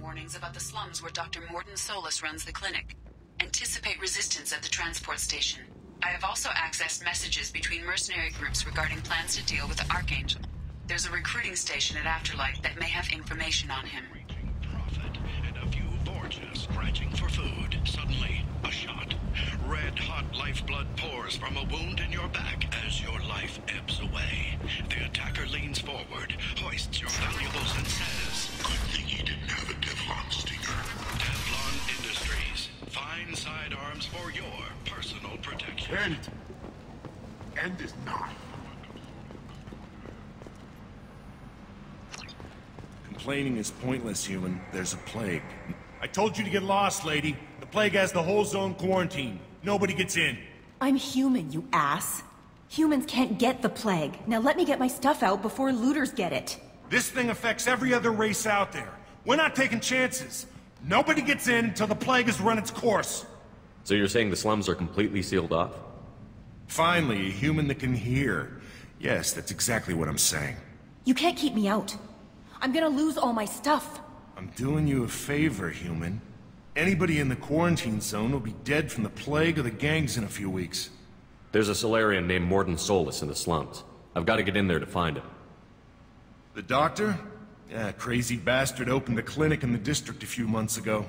warnings about the slums where Dr. Morden Solis runs the clinic. Anticipate resistance at the transport station. I have also accessed messages between mercenary groups regarding plans to deal with the Archangel. There's a recruiting station at Afterlight that may have information on him. Prophet and a few Borgias scratching for food. Suddenly, a shot. Red-hot lifeblood pours from a wound in your back as your life ebbs away. The attacker leans forward, hoists your valuables and says, "Good thing he didn't have a Teflon stinger." Teflon Industries. Fine sidearms for your personal protection. End is not. Complaining is pointless, human. There's a plague. I told you to get lost, lady. The plague has the whole zone quarantined. Nobody gets in. I'm human, you ass. Humans can't get the plague. Now let me get my stuff out before looters get it. This thing affects every other race out there. We're not taking chances. Nobody gets in until the plague has run its course. So you're saying the slums are completely sealed off? Finally, a human that can hear. Yes, that's exactly what I'm saying. You can't keep me out. I'm gonna lose all my stuff. I'm doing you a favor, human. Anybody in the quarantine zone will be dead from the plague or the gangs in a few weeks. There's a Solarian named Morden Solis in the slums. I've got to get in there to find him. The doctor? Yeah, crazy bastard opened a clinic in the district a few months ago.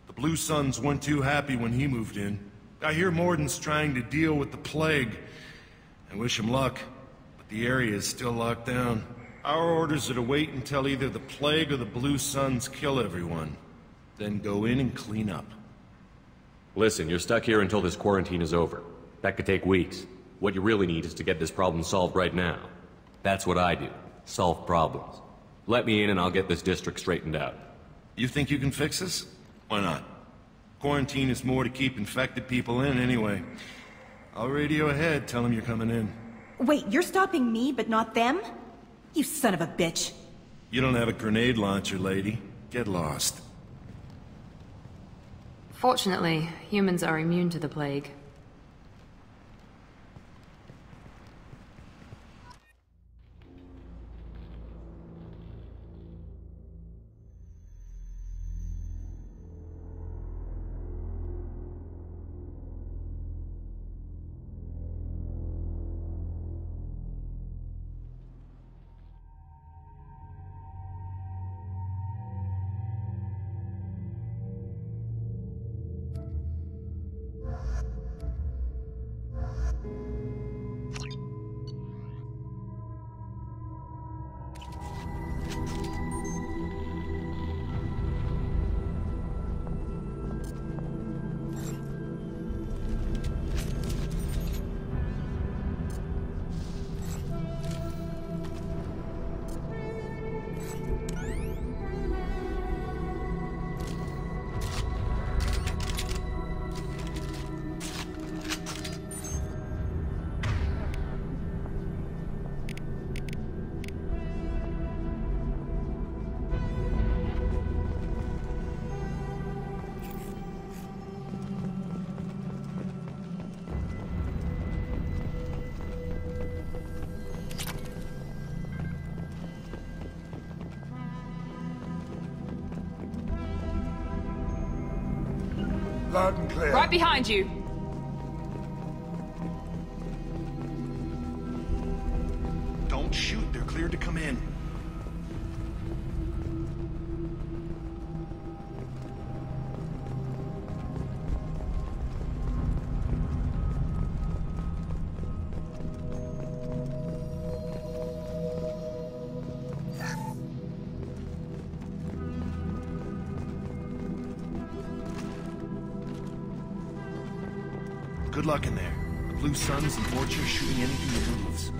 The Blue Suns weren't too happy when he moved in. I hear Morden's trying to deal with the plague. I wish him luck, but the area is still locked down. Our orders are to wait until either the plague or the Blue Suns kill everyone. Then go in and clean up. Listen, you're stuck here until this quarantine is over. That could take weeks. What you really need is to get this problem solved right now. That's what I do. Solve problems. Let me in and I'll get this district straightened out. You think you can fix this? Why not? Quarantine is more to keep infected people in anyway. I'll radio ahead, tell them you're coming in. Wait, you're stopping me, but not them? You son of a bitch. You don't have a grenade launcher, lady. Get lost. Fortunately, humans are immune to the plague. Loud and clear. Right behind you! Don't shoot, they're cleared to come in. Good luck in there. The Blue Suns and Borgia are shooting anything that moves.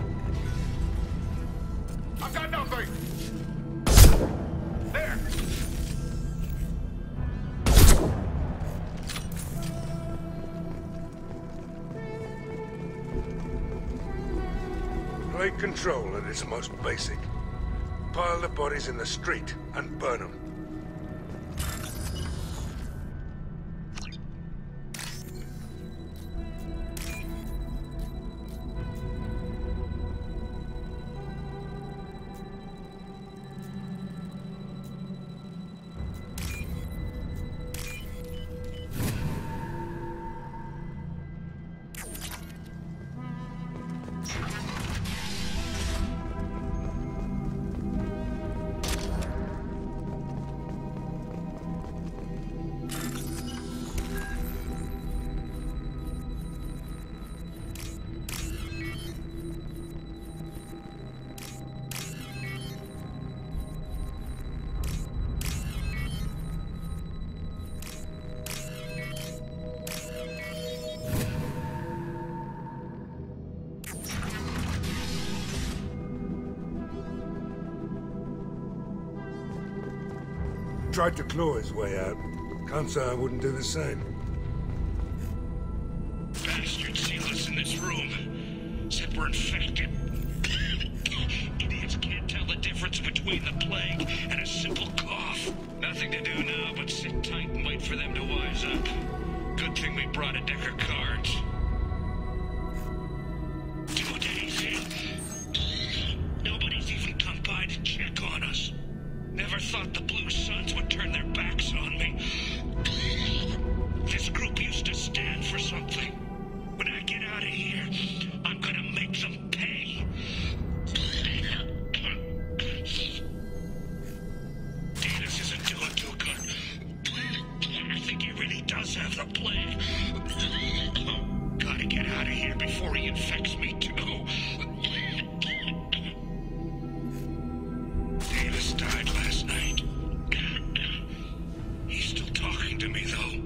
I've got nothing! There! Plague control at its most basic. Pile the bodies in the street and burn them. Tried to claw his way out. Can't say I wouldn't do the same. Bastards seal us in this room. Said we're infected. Idiots can't tell the difference between the plague and a simple cough. Nothing to do now but sit tight and wait for them to wise up. Good thing we brought a deck of cards. 2 days in. Nobody's even come by to check on us. Never thought the Blue Suns would turn their backs on me. This group used to stand for something. When I get out of here, I'm gonna make them pay. Davis isn't doing too good. I think he really does have the plague. Gotta get out of here before he infects me too. Davis died last night. He's still talking to me, though.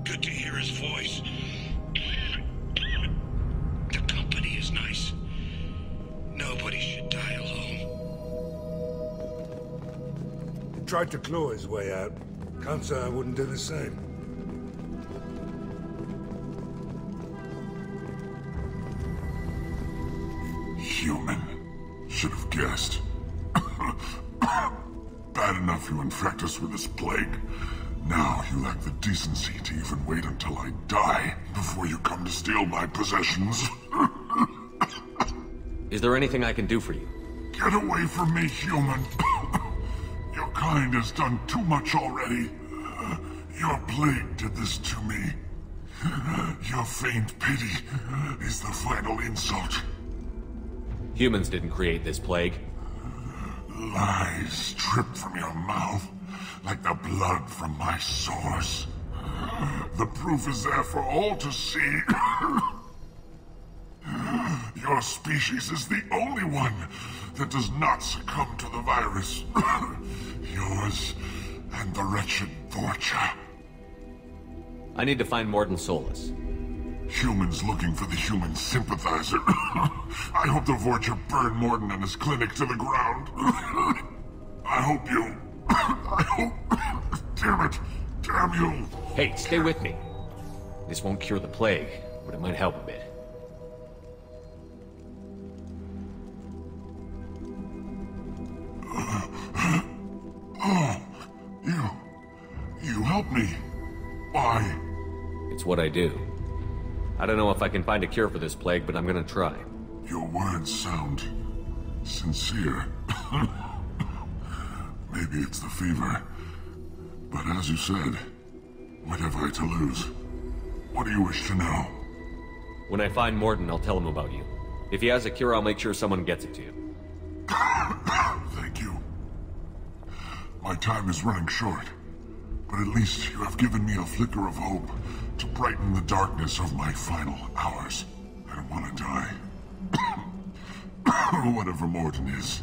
Good to hear his voice. The company is nice. Nobody should die alone. Tried to claw his way out. Can't say I wouldn't do the same. Human. Should have guessed. Bad enough you infect us with this plague. Now you lack the decency to even wait until I die before you come to steal my possessions. Is there anything I can do for you? Get away from me, human. Your kind has done too much already. Your plague did this to me. Your faint pity is the final insult. Humans didn't create this plague. Lies drip from your mouth like the blood from my sores. The proof is there for all to see. Your species is the only one that does not succumb to the virus. Yours and the wretched Vorcha. I need to find Morden Solus. Humans looking for the human sympathizer. I hope the Vorcha burn Morden and his clinic to the ground. I hope you... I hope... Damn it. Damn you. Hey, stay with me. This won't cure the plague, but it might help a bit. Oh, you help me. Why? It's what I do. I don't know if I can find a cure for this plague, but I'm gonna try. Your words sound sincere. Maybe it's the fever. But as you said, what have I to lose? What do you wish to know? When I find Morden, I'll tell him about you. If he has a cure, I'll make sure someone gets it to you. Thank you. My time is running short, but at least you have given me a flicker of hope to brighten the darkness of my final hours. I don't want to die. Whatever Morden is,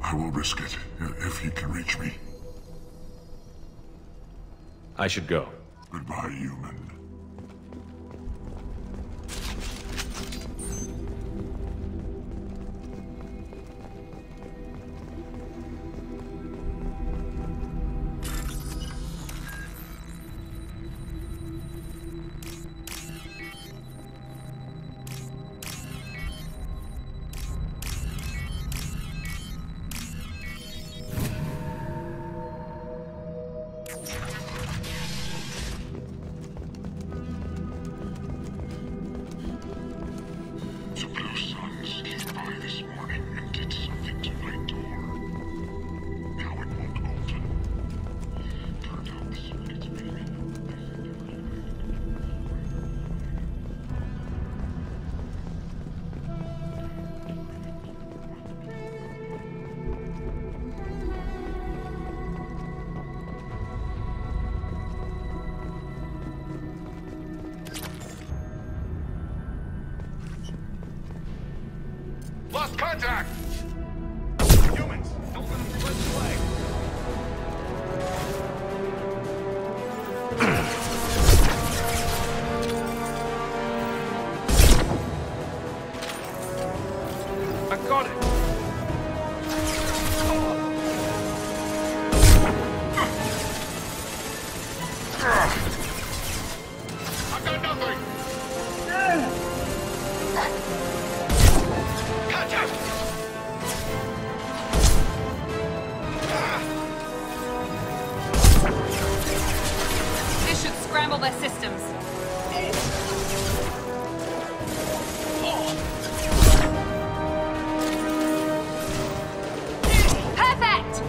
I will risk it if he can reach me. I should go. Goodbye, human. Lost contact! Humans, don't let them slip away. I got it! This should scramble their systems. Perfect!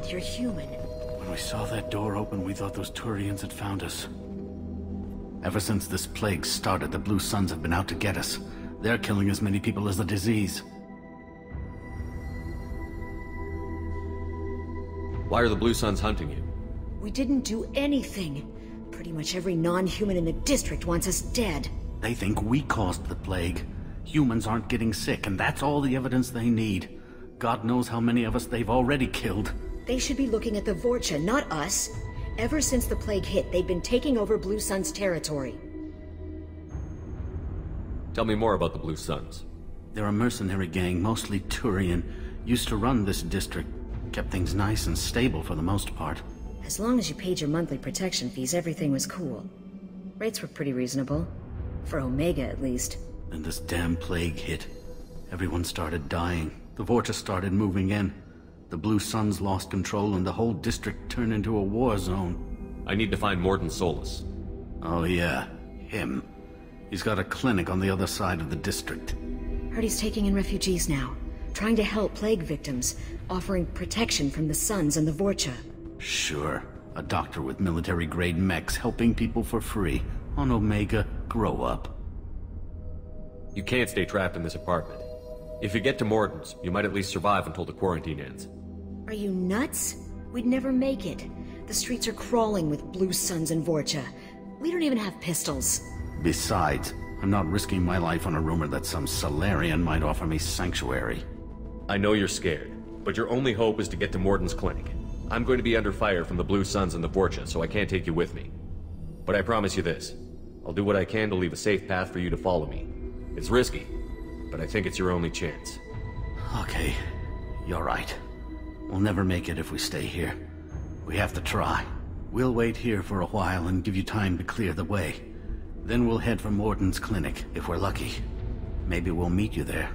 You're human. When we saw that door open, we thought those Turians had found us. Ever since this plague started, the Blue Suns have been out to get us. They're killing as many people as the disease. Why are the Blue Suns hunting you? We didn't do anything. Pretty much every non-human in the district wants us dead. They think we caused the plague. Humans aren't getting sick, and that's all the evidence they need. God knows how many of us they've already killed. They should be looking at the Vorcha, not us. Ever since the plague hit, they've been taking over Blue Sun's territory. Tell me more about the Blue Suns. They're a mercenary gang, mostly Turian. Used to run this district. Kept things nice and stable for the most part. As long as you paid your monthly protection fees, everything was cool. Rates were pretty reasonable. For Omega, at least. Then this damn plague hit. Everyone started dying. The Vorcha started moving in. The Blue Suns lost control and the whole district turned into a war zone. I need to find Morden Solus. Oh yeah, him. He's got a clinic on the other side of the district. Heard he's taking in refugees now. Trying to help plague victims. Offering protection from the Suns and the Vorcha. Sure. A doctor with military-grade mechs helping people for free. On Omega, grow up. You can't stay trapped in this apartment. If you get to Morden's, you might at least survive until the quarantine ends. Are you nuts? We'd never make it. The streets are crawling with Blue Suns and Vorcha. We don't even have pistols. Besides, I'm not risking my life on a rumor that some Solarian might offer me sanctuary. I know you're scared, but your only hope is to get to Morden's clinic. I'm going to be under fire from the Blue Suns and the Vorcha, so I can't take you with me. But I promise you this. I'll do what I can to leave a safe path for you to follow me. It's risky, but I think it's your only chance. Okay, you're right. We'll never make it if we stay here. We have to try. We'll wait here for a while and give you time to clear the way. Then we'll head for Morden's clinic, if we're lucky. Maybe we'll meet you there.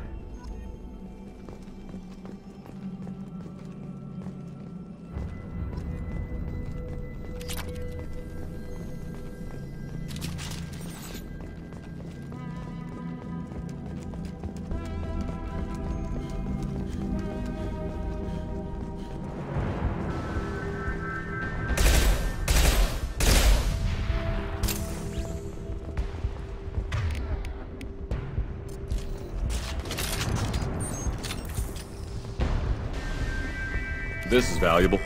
This is valuable.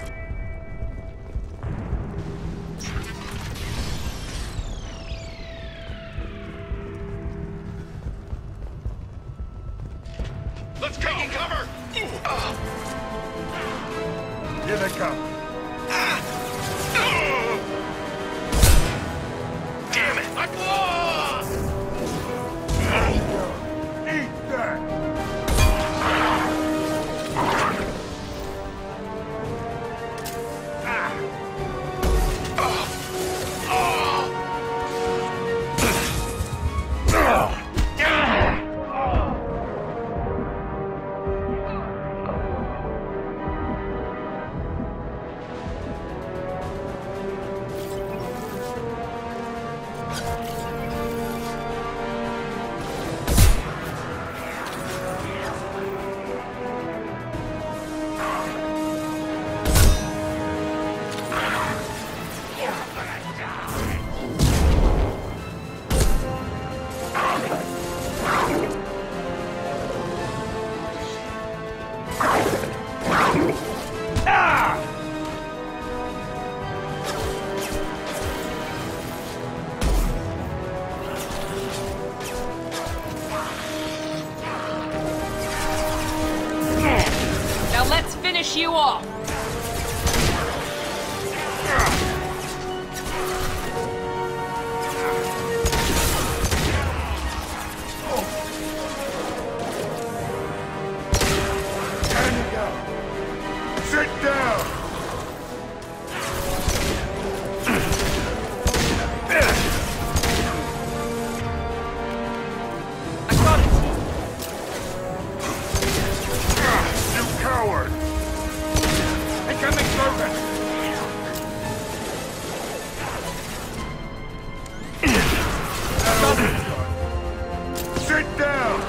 Let's go! Taking cover! Here they come. Damn it! Eat that! finish you off! Sit down! I got it! You coward! Becoming servant! Sit down!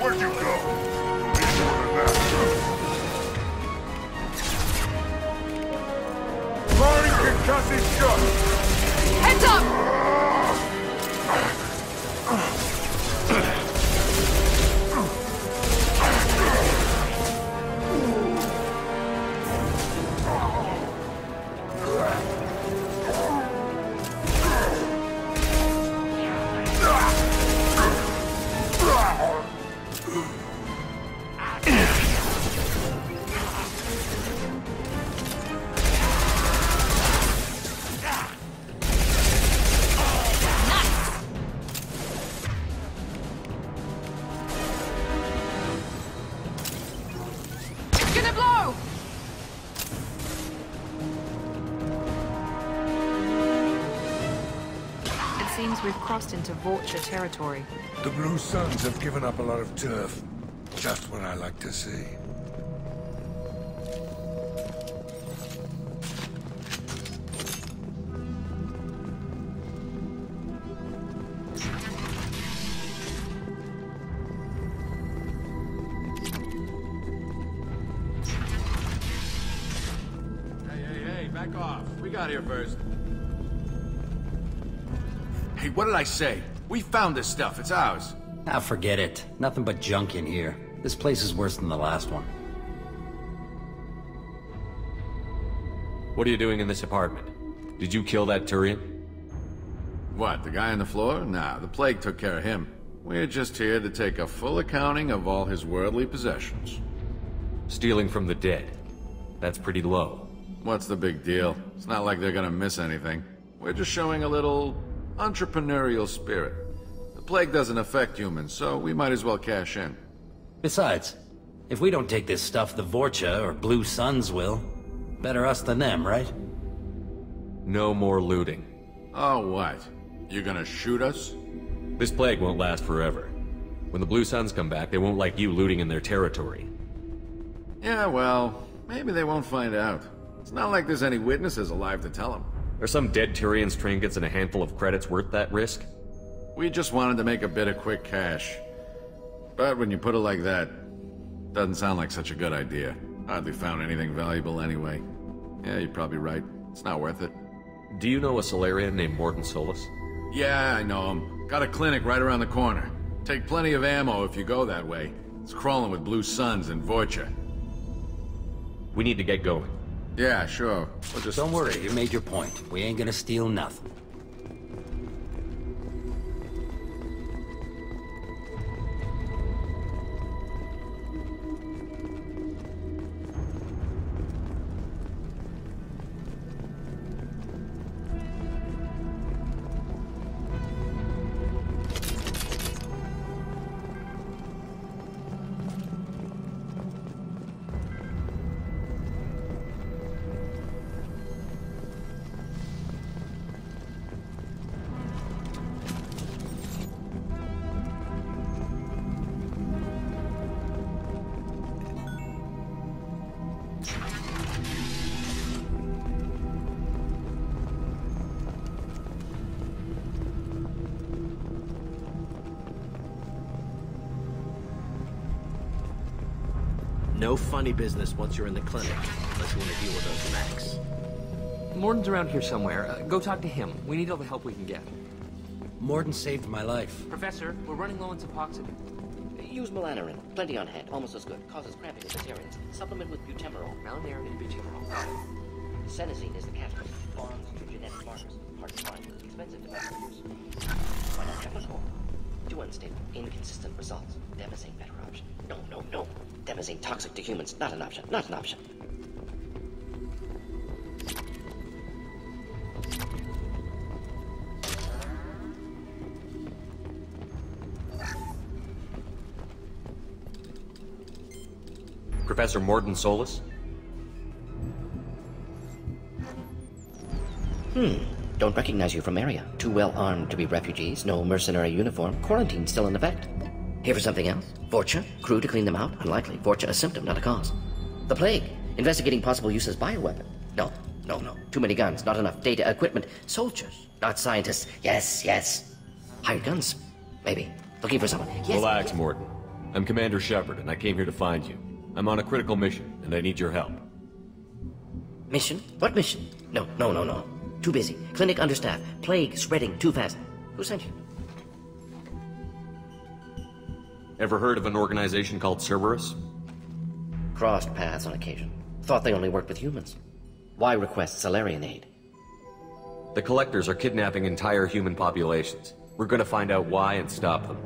Where'd you go? Need more than that. Firing concussive shot! Heads up! Gonna blow! It seems we've crossed into Vorcha territory. The Blue Suns have given up a lot of turf. Just what I like to see. Hey, back off. We got here first. Hey, what did I say? We found this stuff. It's ours. Ah, forget it. Nothing but junk in here. This place is worse than the last one. What are you doing in this apartment? Did you kill that Turian? What, the guy on the floor? Nah, the plague took care of him. We're just here to take a full accounting of all his worldly possessions. Stealing from the dead. That's pretty low. What's the big deal? It's not like they're gonna miss anything. We're just showing a little entrepreneurial spirit. The plague doesn't affect humans, so we might as well cash in. Besides, if we don't take this stuff, the Vorcha or Blue Suns will. Better us than them, right? No more looting. Oh, what? You gonna shoot us? This plague won't last forever. When the Blue Suns come back, they won't like you looting in their territory. Yeah, well, maybe they won't find out. It's not like there's any witnesses alive to tell them. Are some dead Turians' trinkets and a handful of credits worth that risk? We just wanted to make a bit of quick cash. But when you put it like that, doesn't sound like such a good idea. Hardly found anything valuable anyway. Yeah, you're probably right. It's not worth it. Do you know a Solarian named Morton Solus? Yeah, I know him. Got a clinic right around the corner. Take plenty of ammo if you go that way. It's crawling with Blue Suns and Vorcha. We need to get going. Yeah, sure. We'll just... Don't worry, you made your point. We ain't gonna steal nothing. No funny business once you're in the clinic, unless you want to deal with those mechs. Morton's around here somewhere. Go talk to him. We need all the help we can get. Morden saved my life. Professor, we're running low on Suboxone. Use melanorin. Plenty on hand. Almost as good. Causes cramping in vegetarians. Supplement with butemerol. Malinarin and butemerol. Senesine is the catalyst. Bonds to genetic markers. Hard to find. Expensive to produce. Why not chemical? Too unstable. Inconsistent results. Demazine better option. No. Demazine toxic to humans. Not an option. Not an option. Professor Morden Solus? Don't recognize you from area. Too well armed to be refugees. No mercenary uniform. Quarantine still in effect. Here for something else? Vorcha? Crew to clean them out? Unlikely. Vorcha a symptom, not a cause. The plague. Investigating possible use as bioweapon. No. Too many guns, not enough data, equipment. Soldiers, not scientists. Yes. Hired guns, maybe. Looking for someone. Yes. Relax, Morden. I'm Commander Shepard, and I came here to find you. I'm on a critical mission, and I need your help. Mission? What mission? No. Too busy. Clinic understaffed. Plague spreading too fast. Who sent you? Ever heard of an organization called Cerberus? Crossed paths on occasion. Thought they only worked with humans. Why request Salarian aid? The Collectors are kidnapping entire human populations. We're gonna find out why and stop them.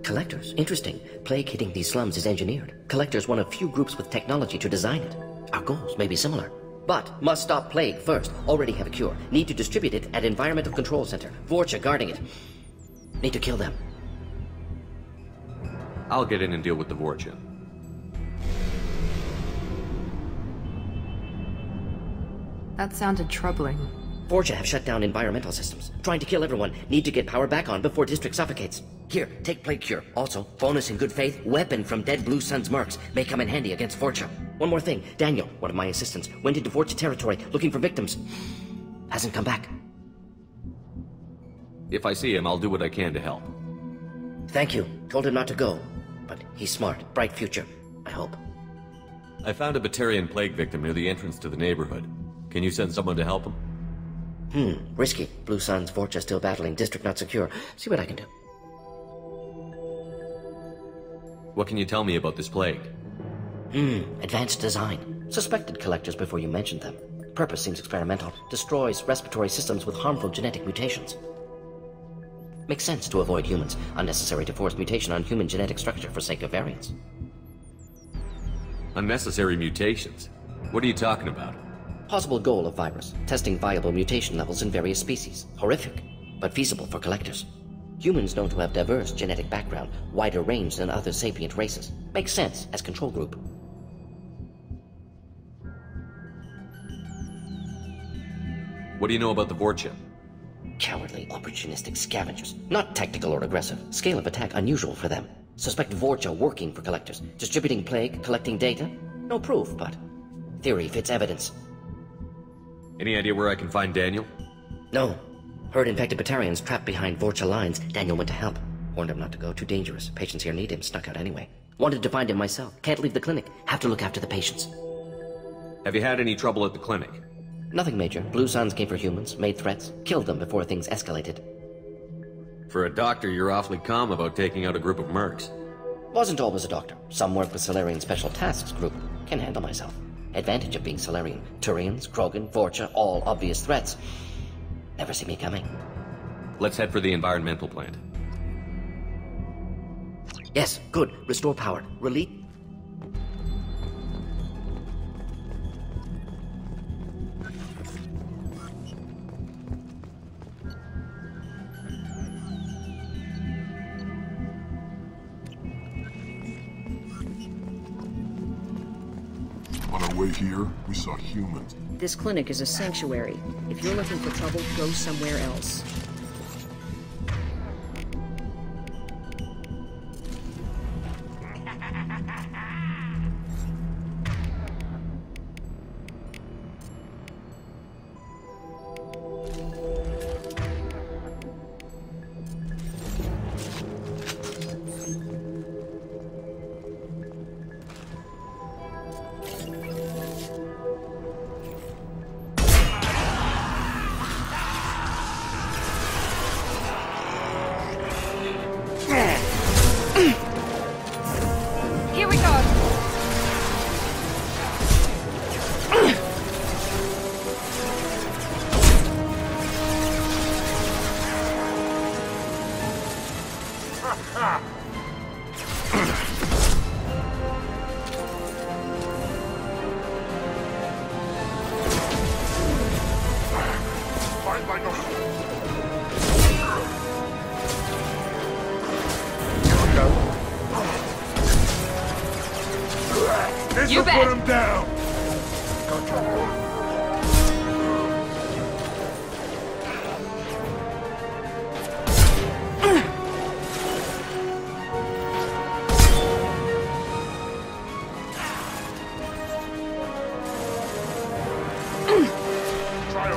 Collectors? Interesting. Plague hitting these slums is engineered. Collectors one of few groups with technology to design it. Our goals may be similar. But must stop plague first. Already have a cure. Need to distribute it at Environmental Control Center. Vorcha guarding it. Need to kill them. I'll get in and deal with the Vorcha. That sounded troubling. Vorcha have shut down environmental systems. Trying to kill everyone. Need to get power back on before district suffocates. Here, take plague cure. Also, bonus in good faith, weapon from dead Blue Sun's mercs. May come in handy against Vorcha. One more thing. Daniel, one of my assistants, went into Vorcha territory looking for victims. Hasn't come back. If I see him, I'll do what I can to help. Thank you. Told him not to go. But he's smart. Bright future. I hope. I found a Batarian plague victim near the entrance to the neighborhood. Can you send someone to help him? Risky. Blue Sun's Vorcha still battling. District not secure. See what I can do. What can you tell me about this plague? Advanced design. Suspected collectors before you mentioned them. Purpose seems experimental. Destroys respiratory systems with harmful genetic mutations. Makes sense to avoid humans. Unnecessary to force mutation on human genetic structure for sake of variants. Unnecessary mutations? What are you talking about? Possible goal of virus. Testing viable mutation levels in various species. Horrific, but feasible for collectors. Humans known to have diverse genetic background, wider range than other sapient races. Makes sense as control group. What do you know about the Vorcha? Cowardly, opportunistic scavengers. Not tactical or aggressive. Scale of attack unusual for them. Suspect Vorcha working for collectors. Distributing plague, collecting data. No proof, but theory fits evidence. Any idea where I can find Daniel? No. Heard infected Batarians trapped behind Vorcha lines. Daniel went to help. Warned him not to go. Too dangerous. Patients here need him. Snuck out anyway. Wanted to find him myself. Can't leave the clinic. Have to look after the patients. Have you had any trouble at the clinic? Nothing major. Blue Suns came for humans, made threats, killed them before things escalated. For a doctor, you're awfully calm about taking out a group of mercs. Wasn't always a doctor. Some work with Salarian Special Tasks Group. Can handle myself. Advantage of being Salarian. Turians, Krogan, Vorcha, all obvious threats. Never see me coming. Let's head for the environmental plant. Yes, good. Restore power. Release. On our way here, we saw humans. This clinic is a sanctuary. If you're looking for trouble, go somewhere else.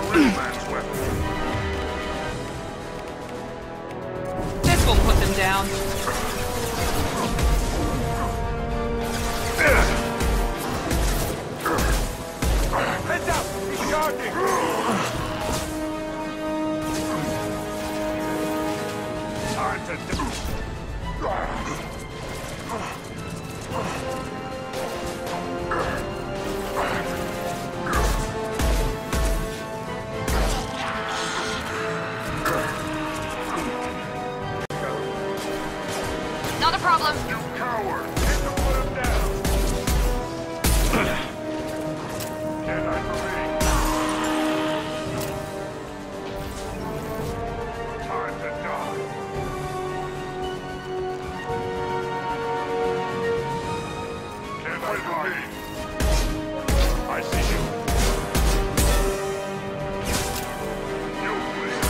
real man's weapon. This will put them down. Heads up! He's charging! Time to do. Not a problem. You coward! Get to put him down! Get out of me! Time to die! Get out of me! I see you! You please!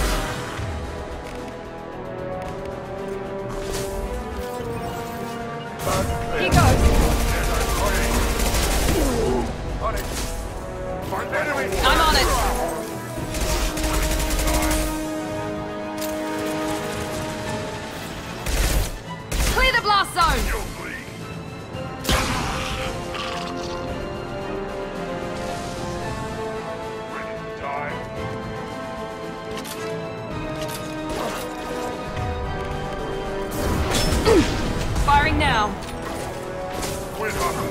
Here goes. On it! Find enemy! I'm on it. Clear the blast zone. You please! Ready to die? Firing now. Quit on him!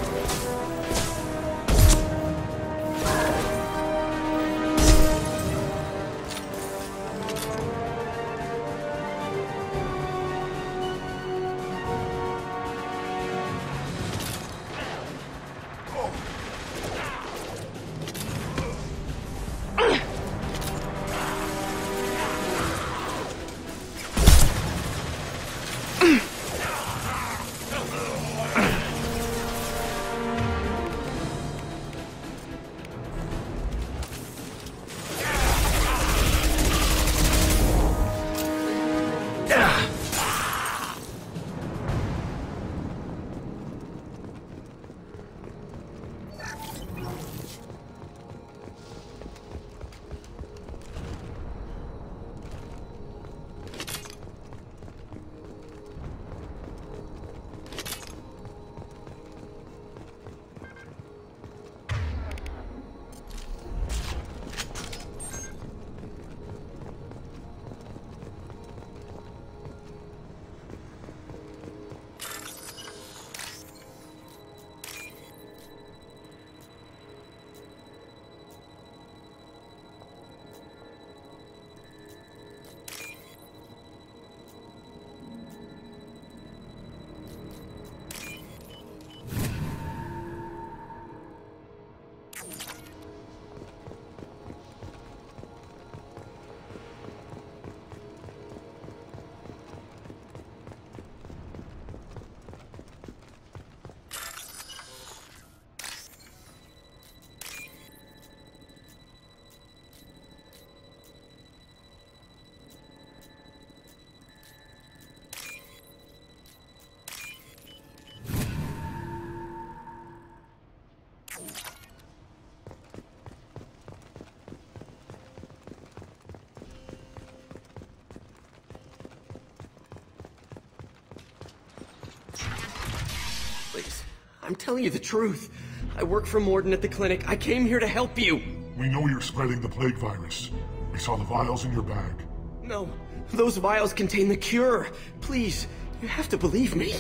Please, I'm telling you the truth. I work for Morden at the clinic. I came here to help you. We know you're spreading the plague virus. We saw the vials in your bag. No, those vials contain the cure. Please, you have to believe me.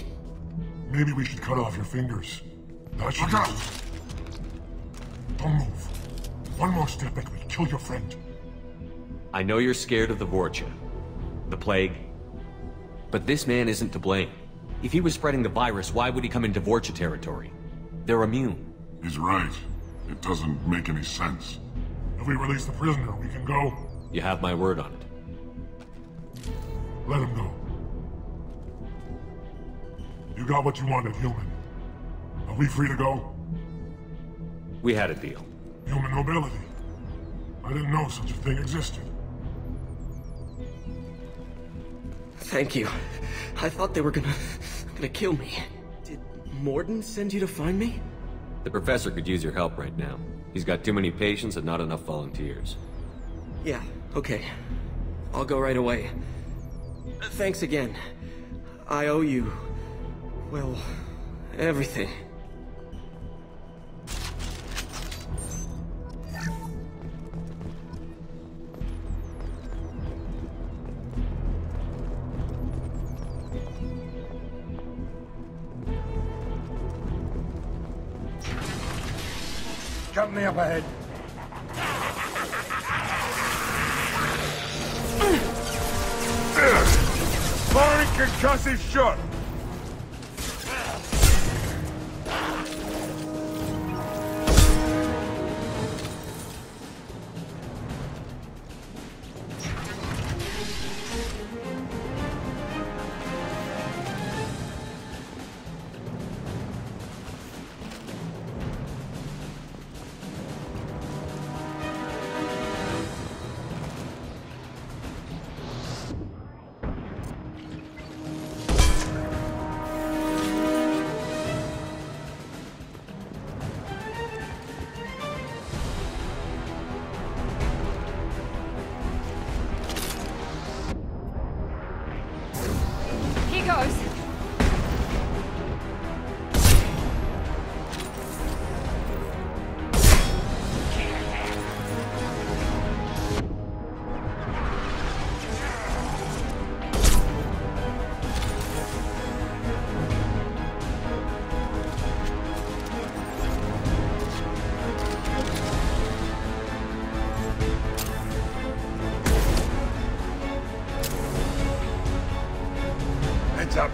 Maybe we should cut off your fingers. That should help. Don't move. One more step and we kill your friend. I know you're scared of the Vorcha, the plague, but this man isn't to blame. If he was spreading the virus, why would he come into Vorcha territory? They're immune. He's right. It doesn't make any sense. If we release the prisoner, we can go. You have my word on it. Let him go. You got what you wanted, human. Are we free to go? We had a deal. Human nobility. I didn't know such a thing existed. Thank you. I thought they were gonna kill me. Did Morden send you to find me? The professor could use your help right now. He's got too many patients and not enough volunteers. Yeah, okay. I'll go right away. Thanks again. I owe you... well, everything. Company up ahead. Firing concussive shot. Up.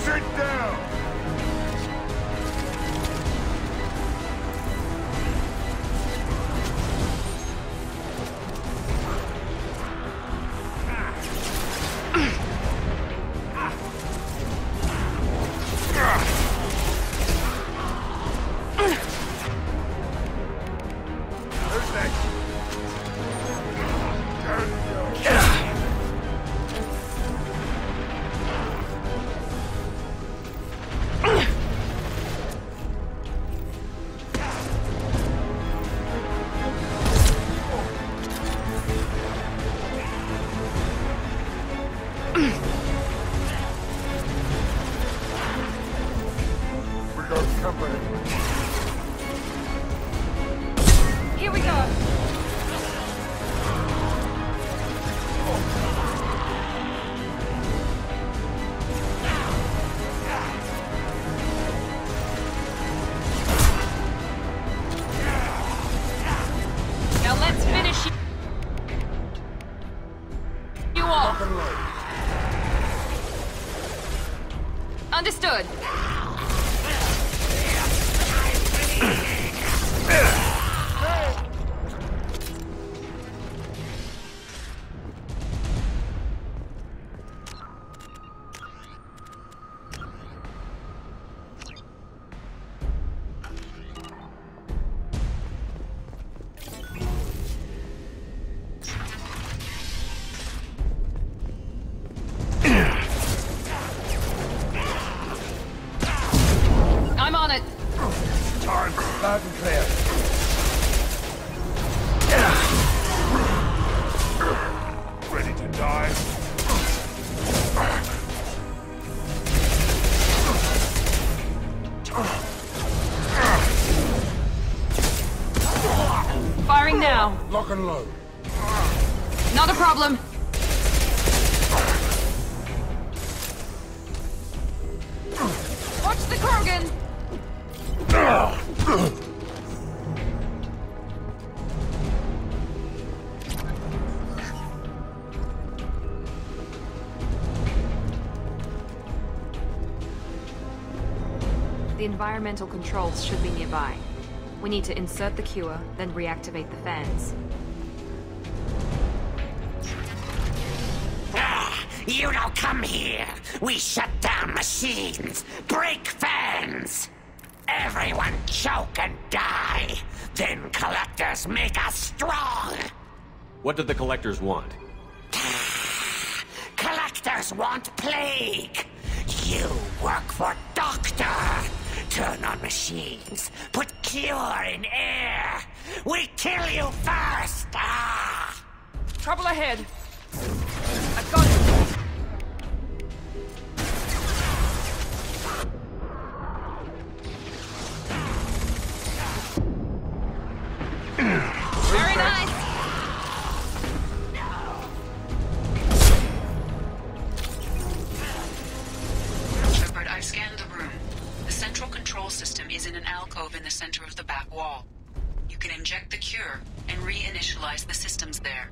Sit down. Here we go. Now let's finish you off. Understood. I'm on it. Time, loud and clear. Ready to die? Firing now. Lock and load. Not a problem. Watch the Krogan. The environmental controls should be nearby. We need to insert the cure, then reactivate the fans. You don't come here. We shut down machines, break fans. Everyone choke and die. Then collectors make us strong. What do the collectors want? Collectors want plague. You work for Doctor. Turn on machines. Put cure in air. We kill you first. Ah! Trouble ahead. I've got it. Very nice. Shepard, I've scanned the room. The central control system is in an alcove in the center of the back wall. You can inject the cure and reinitialize the systems there.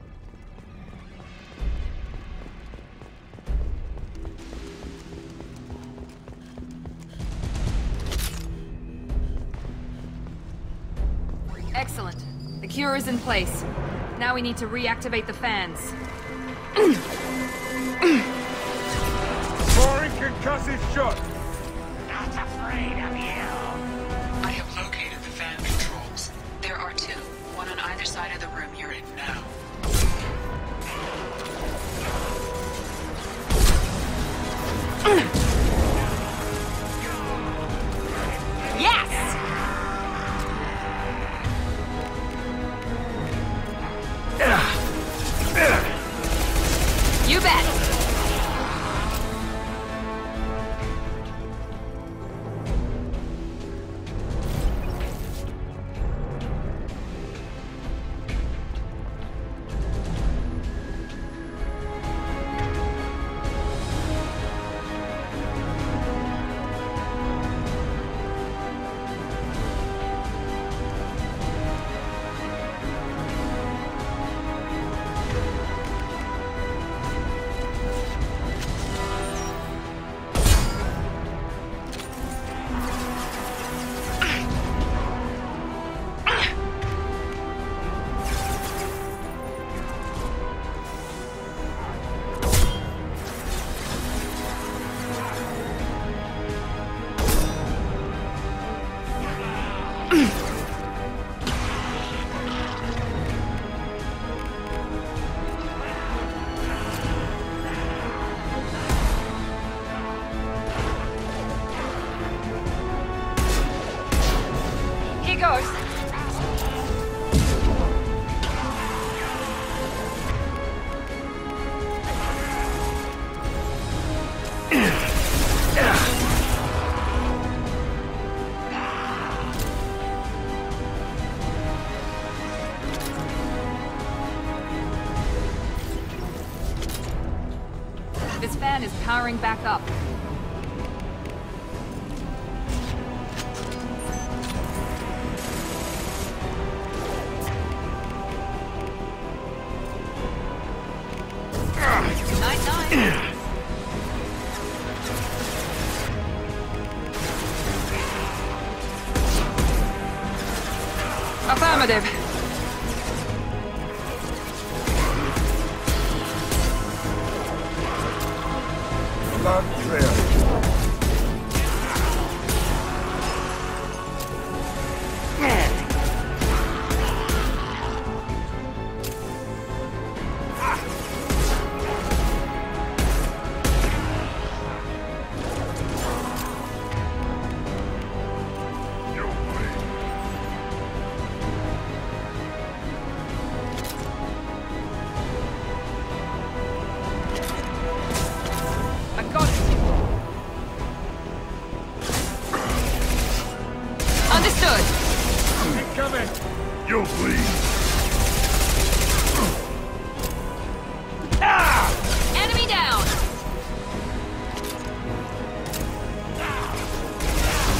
Excellent. The cure is in place. Now we need to reactivate the fans. Foreign concussive shot. Not afraid of you. I have located the fan controls. There are two, one on either side of the room you're in now. Yes! You bet! This fan is powering back up. Night. Affirmative. Blood trail. You'll bleed. Enemy down!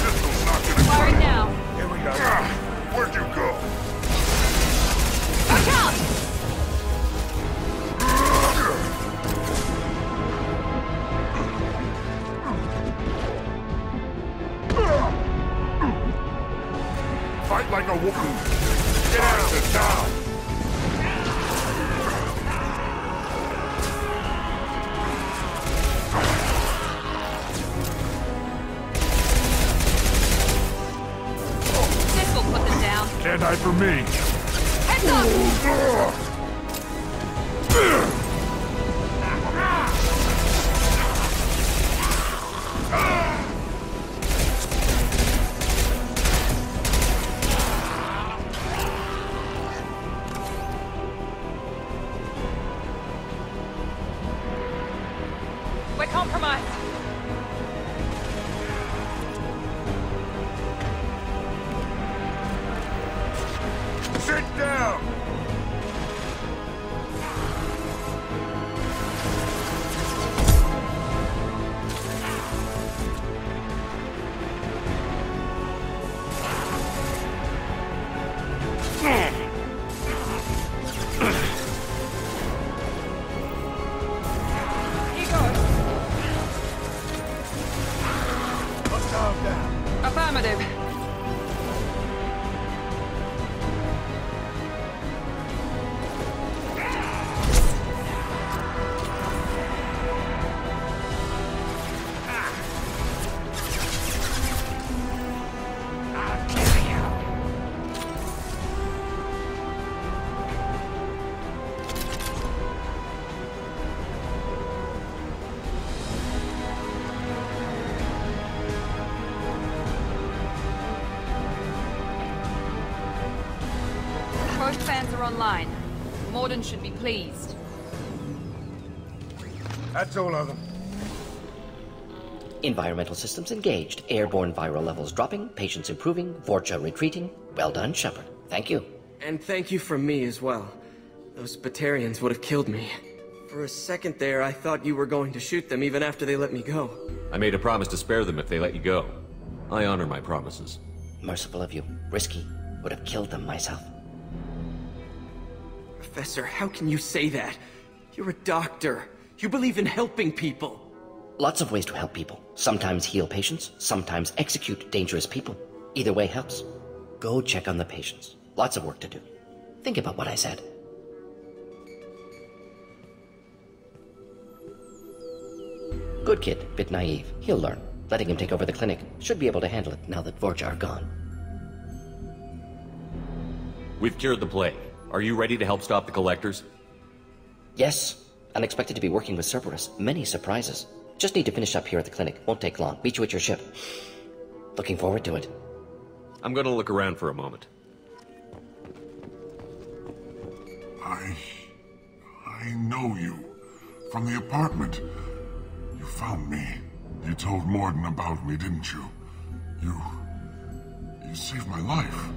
Pistol's not gonna Firing now. Here we go. Where'd you go? Watch out! Fight like a woman. Get out of town. This will put them down. Can't hide from me. Heads up! compromised. Sit down! Here goes. Hostile down. Affirmative. Both fans are online. Morden should be pleased. That's all of them. Environmental systems engaged. Airborne viral levels dropping. Patients improving. Vorcha retreating. Well done, Shepard. Thank you. And thank you from me as well. Those Batarians would have killed me. For a second there, I thought you were going to shoot them even after they let me go. I made a promise to spare them if they let you go. I honor my promises. Merciful of you. Risky. Would have killed them myself. Professor, how can you say that? You're a doctor. You believe in helping people. Lots of ways to help people. Sometimes heal patients, sometimes execute dangerous people. Either way helps. Go check on the patients. Lots of work to do. Think about what I said. Good kid, bit naive. He'll learn. Letting him take over the clinic. Should be able to handle it now that Vorcha are gone. We've cured the plague. Are you ready to help stop the Collectors? Yes. Unexpected to be working with Cerberus. Many surprises. Just need to finish up here at the clinic. Won't take long. Meet you at your ship. Looking forward to it. I'm gonna look around for a moment. I know you. From the apartment. You found me. You told Morden about me, didn't you? You saved my life.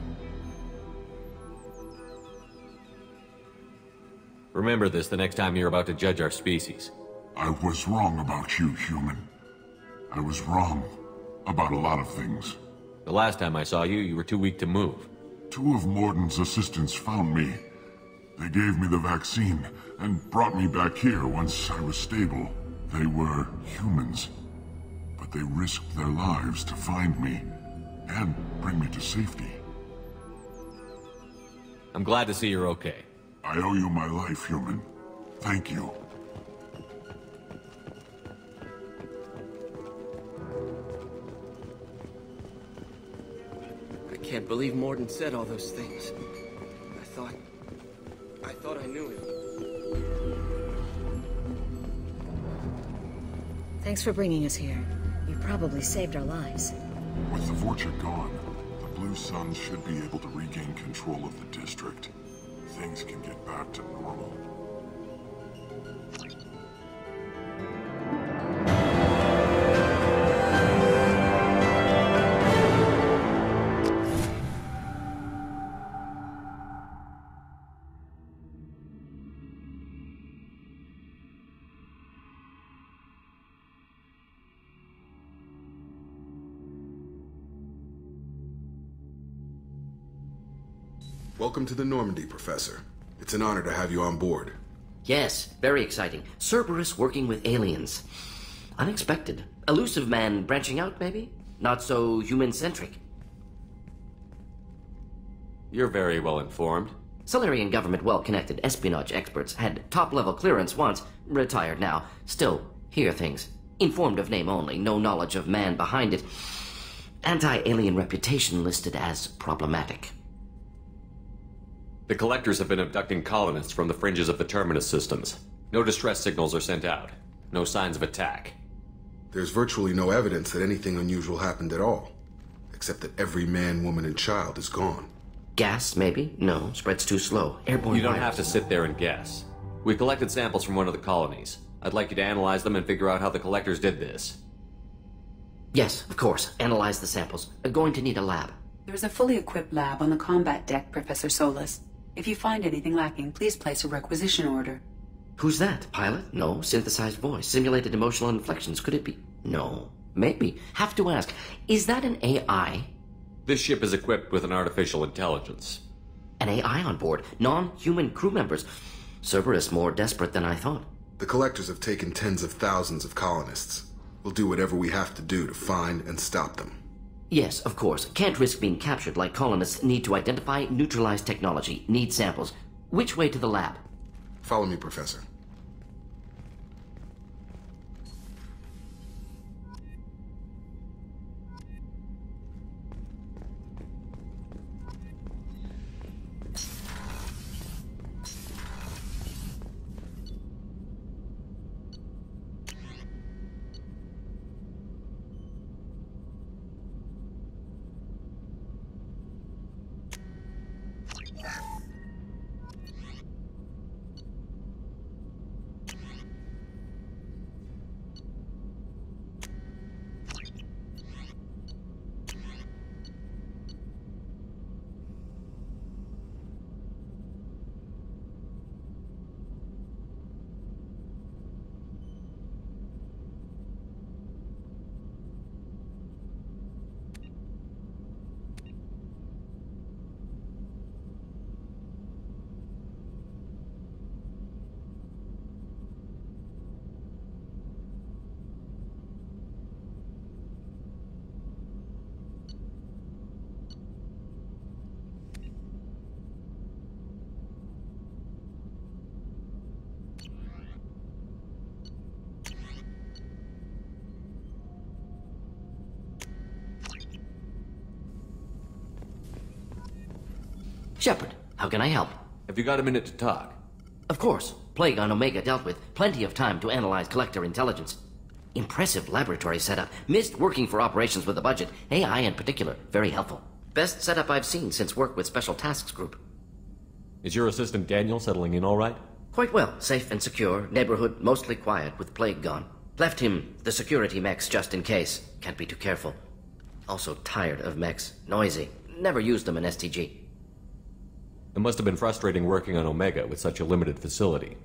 Remember this the next time you're about to judge our species. I was wrong about you, human. I was wrong about a lot of things. The last time I saw you, you were too weak to move. 2 of Morden's assistants found me. They gave me the vaccine and brought me back here once I was stable. They were humans, but they risked their lives to find me and bring me to safety. I'm glad to see you're okay. I owe you my life, human. Thank you. I can't believe Morden said all those things. I thought I knew him. Thanks for bringing us here. You probably saved our lives. With the Vorcha gone, the Blue Suns should be able to regain control of the district. Things can get back to normal. Welcome to the Normandy, Professor. It's an honor to have you on board. Yes, very exciting. Cerberus working with aliens. Unexpected. Elusive man branching out, maybe? Not so human-centric. You're very well informed. Solarian government well-connected espionage experts had top-level clearance once, retired now. Still, hear things. Informed of name only, no knowledge of man behind it. Anti-alien reputation listed as problematic. The Collectors have been abducting colonists from the fringes of the Terminus systems. No distress signals are sent out. No signs of attack. There's virtually no evidence that anything unusual happened at all. Except that every man, woman, and child is gone. Gas, maybe? No, spreads too slow. Airborne You don't virus. have to sit there and guess. We collected samples from one of the colonies. I'd like you to analyze them and figure out how the collectors did this. Yes, of course. Analyze the samples. Going to need a lab. There's a fully equipped lab on the combat deck, Professor Solis. If you find anything lacking, please place a requisition order. Who's that? Pilot? No. Synthesized voice. Simulated emotional inflections. Could it be? No. Maybe. Have to ask. Is that an AI? This ship is equipped with an artificial intelligence. An AI on board? Non-human crew members? Cerberus more desperate than I thought. The collectors have taken tens of thousands of colonists. We'll do whatever we have to do to find and stop them. Yes, of course. Can't risk being captured like colonists. Need to identify, neutralize technology. Need samples. Which way to the lab? Follow me, Professor. Shepard, how can I help? Have you got a minute to talk? Of course. Plague on Omega dealt with. Plenty of time to analyze collector intelligence. Impressive laboratory setup. Missed working for operations with a budget. AI in particular. Very helpful. Best setup I've seen since work with Special Tasks Group. Is your assistant Daniel settling in all right? Quite well. Safe and secure. Neighborhood mostly quiet with Plague gone. Left him the security mechs just in case. Can't be too careful. Also tired of mechs. Noisy. Never used them in STG. It must have been frustrating working on Omega with such a limited facility.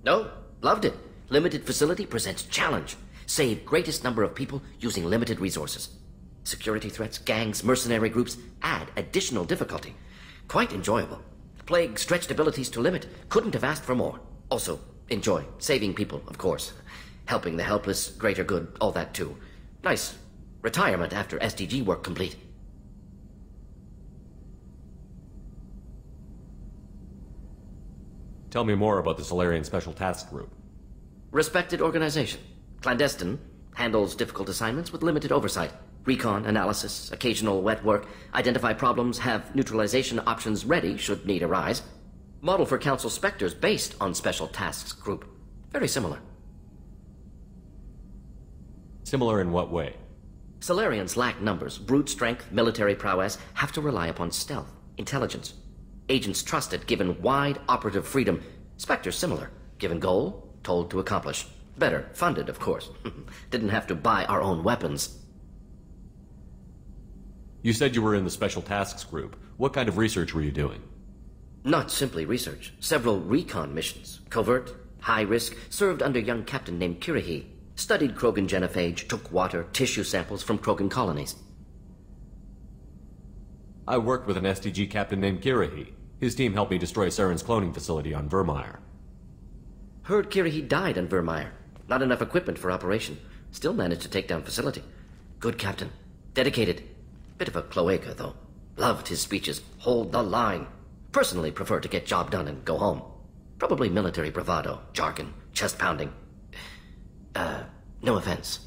No, loved it. Limited facility presents challenge. Save greatest number of people using limited resources. Security threats, gangs, mercenary groups add additional difficulty. Quite enjoyable. Plague stretched abilities to limit. Couldn't have asked for more. Also, enjoy. Saving people, of course. Helping the helpless, greater good, all that too. Nice. Retirement after SDG work complete. Tell me more about the Solarian Special Task Group. Respected organization. Clandestine. Handles difficult assignments with limited oversight. Recon, analysis, occasional wet work. Identify problems, have neutralization options ready should need arise. Model for Council Spectres based on Special Tasks Group. Very similar. Similar in what way? Solarians lack numbers, brute strength, military prowess, have to rely upon stealth, intelligence. Agents trusted, given wide operative freedom. Spectres similar, given goal, told to accomplish. Better, funded, of course. Didn't have to buy our own weapons. You said you were in the Special Tasks Group. What kind of research were you doing? Not simply research. Several recon missions. Covert, high risk, served under a young captain named Kirihi. Studied Krogan genophage, took water, tissue samples from Krogan colonies. I worked with an STG captain named Kirihi. His team helped me destroy Saren's cloning facility on Vermeer. Heard Kirihi died on Vermeer. Not enough equipment for operation. Still managed to take down facility. Good captain. Dedicated. Bit of a cloaca, though. Loved his speeches. Hold the line. Personally prefer to get job done and go home. Probably military bravado, jargon, chest pounding. No offense.